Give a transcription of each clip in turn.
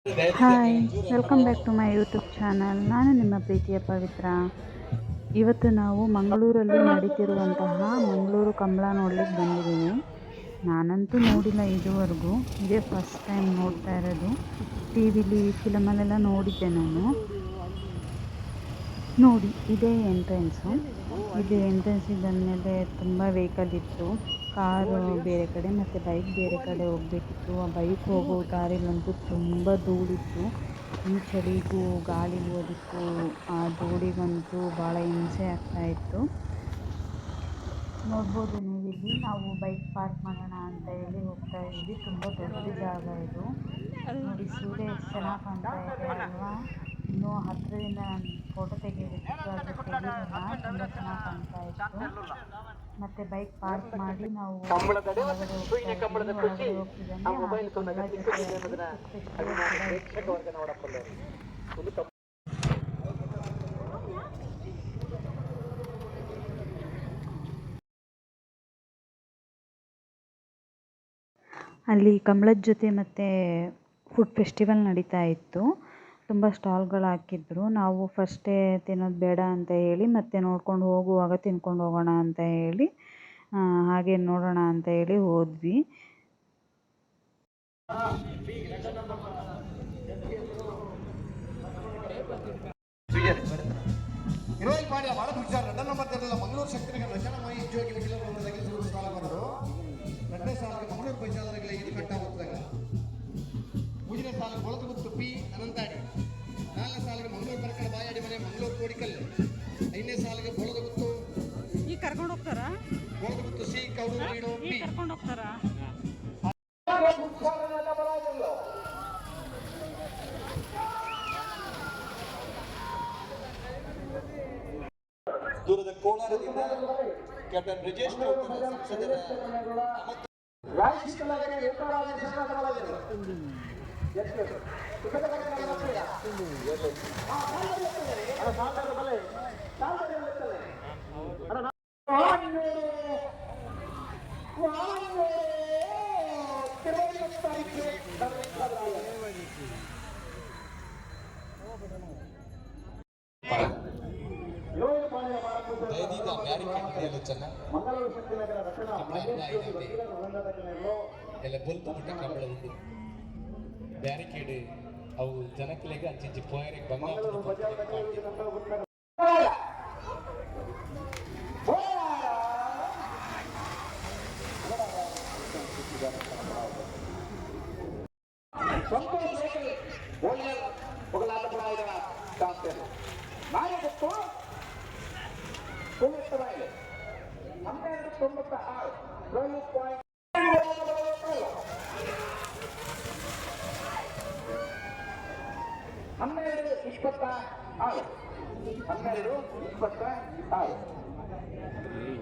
Hi, welcome back to my YouTube channel. ನಾನು ನಿಮ್ಮ ಪ್ರೀತಿಯ ಪವಿತ್ರ. ಇವತ್ತು ನಾವು ಮಂಗಳೂರಲ್ಲಿ ನಡೀತಿರುವಂತಹ ಮಂಗಳೂರು ಕಂಬಳ ನೋಡ್ಲಿಕ್ಕೆ ಬಂದಿದ್ದೀನಿ. ನಾನಂತೂ ನೋಡಿಲ್ಲ ಇದುವರೆಗೂ, ಇದೇ ಫಸ್ಟ್ ಟೈಮ್ ನೋಡ್ತಾ ಇರೋದು. ಟಿ ವಿಲಿ ಫಿಲಮಲ್ಲೆಲ್ಲ ನೋಡಿದ್ದೆ ನಾನು. ನೋಡಿ, ಇದೇ ಎಂಟ್ರೆನ್ಸು. ಇದು ಎಂಟ್ರೆನ್ಸಿಗೆ ಬಂದಮೇಲೆ ತುಂಬ ವೆಹಿಕಲ್ ಇತ್ತು. ಕಾರು ಬೇರೆ ಕಡೆ ಮತ್ತು ಬೈಕ್ ಬೇರೆ ಕಡೆ ಹೋಗಬೇಕಿತ್ತು. ಆ ಬೈಕ್ ಹೋಗೋ ದಾರಿಲಂತೂ ತುಂಬ ಧೂಳಿತ್ತು. ಈ ಚಳಿಗೂ ಗಾಳಿಗೂ ಅದಕ್ಕೂ ಆ ಧೂಳಿಗಂತೂ ಭಾಳ ಹಿಂಸೆ ಆಗ್ತಾಯಿತ್ತು. ನೋಡ್ಬೋದು ನೀವಿಲ್ಲಿ. ನಾವು ಬೈಕ್ ಪಾರ್ಕ್ ಮಾಡೋಣ ಅಂತ ಹೇಳಿ ಹೋಗ್ತಾ ಇದ್ವಿ. ತುಂಬ ದೊಡ್ಡ ಜಾಗ ಇದು. ನೋಡಿ, ಸೂರ್ಯ ಎಷ್ಟು ಚೆನ್ನಾಗಿ ಕಾಣ್ತಾ ಇದೆ ಅಲ್ವಾ. ಇನ್ನೂ ಹತ್ತಿರದಿಂದ ನಾನು ಫೋಟೋ ತೆಗೆಯೋದಕ್ಕಿತ್ತು, ಆದರೆ ತೆಗೆಯೋದಿಲ್ಲ. ತುಂಬ ಚೆನ್ನಾಗಿ ಕಾಣ್ತಾ ಇತ್ತು. ಮತ್ತು ಬೈಕ್ ಪಾರ್ಕ್ ಮಾಡಿ ನಾವು ಒಳಗಡೆ ಹೋಗ್ತಿದ್ದಂಗೆ ಹಾಗೆ ಕಂಬಳ ಜೊತೆ ಅಲ್ಲಿ ಕಂಬಳದ ಜೊತೆ ಮತ್ತು ಫುಡ್ ಫೆಸ್ಟಿವಲ್ ನಡೀತಾ ಇತ್ತು. ತುಂಬ ಸ್ಟಾಲ್ಗಳು ಹಾಕಿದ್ರು. ನಾವು ಫಸ್ಟೇ ತಿನ್ನೋದು ಬೇಡ ಅಂತ ಹೇಳಿ ಮತ್ತೆ ನೋಡ್ಕೊಂಡು ಹೋಗುವಾಗ ತಿನ್ಕೊಂಡು ಹೋಗೋಣ ಅಂತ ಹೇಳಿ ಹಾಗೆ ನೋಡೋಣ ಅಂತ ಹೇಳಿ ಹೋದ್ವಿ. ಮಂಗಳೂರು ಶಕ್ತಿ ರಚನಾ ಮಾಯಿ ಉದ್ಯೋಗಿ ಎರಡನೇ ಸಾಲಿಗೆ ಮಂಗಳೂರು ಪಂಚಾಯತ್ಗಳಿಗೆ ಇದು ಕಟ್ಟಾಗುತ್ತದಾಗ ಮೂರನೇ ಸಾಲಿಗೆ ಕೊಳತುಗುತ್ತು ಪಿ ಅನಂತಾಡಿ, ನಾಲ್ಕನೇ ಸಾಲಿಗೆ ಮಂಗಳೂರು ಬರ್ಕಳ ಬಾಯಾಡಿ ಮನೆ ಮಂಗಳೂರು ಕೋಡಿಕಲ್ಲು, ಐದನೇ ಸಾಲಿಗೆ ಬೋಳದಗುತ್ತು ಈ ಕರ್ಕೊಂಡು ಹೋಗ್ತಾರ, ಬೋಳದಗುತ್ತು ಸಿ ಕೌಡು ನೀಡು ಪಿ ಕರ್ಕೊಂಡು ಹೋಗ್ತಾರ. ದೂರದ ಕೋಲಾರದಿಂದ ಕ್ಯಾಪ್ಟನ್ ಬ್ರಿಜೇಶ್ ಸಂಸದರ ಎಲ್ಲ ಬಲ್ತು ಮುಟ್ಟ ಕಂಬಳ ಉಂಟು ಬ್ಯಾರಿಕೇಡ್ ಅವು ಜನಕ್ಲೆಗ ಅಂಚಿ ಪೋಯರಿಗೆ ಬಂಗ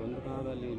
ಒಂದು ಕಾಲದಲ್ಲಿ